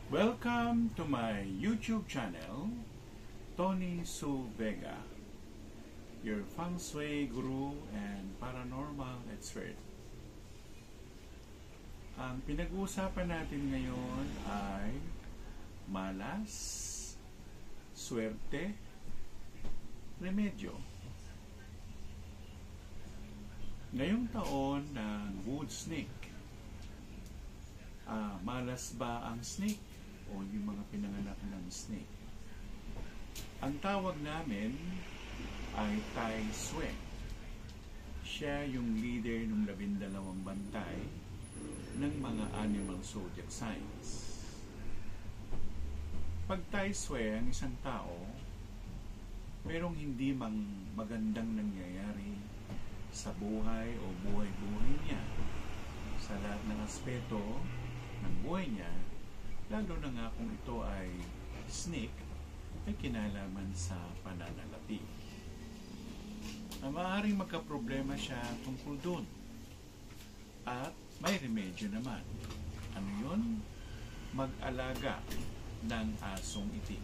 Welcome to my YouTube channel, Tony Su Vega, your feng shui guru and paranormal expert. Ang pinag-uusapan natin ngayon ay malas, swerte, remedyo. Ngayong taon ng wood snake, malas ba ang snake o yung mga pinanganak ng snake? Ang tawag namin ay Tai Sui. Siya yung leader ng 12 bantay ng mga animal zodiac signs. Pag Tai Sui ang isang tao, merong hindi magandang nangyayari sa buhay o buhay-buhay niya, sa lahat ng aspeto ng buhay niya, lalo na nga kung ito ay snake, ay kinalaman sa pananalapi. Maaaring magkaproblema siya tungkol dun. At may remedyo naman. Ano yun? Mag-alaga ng asong itim.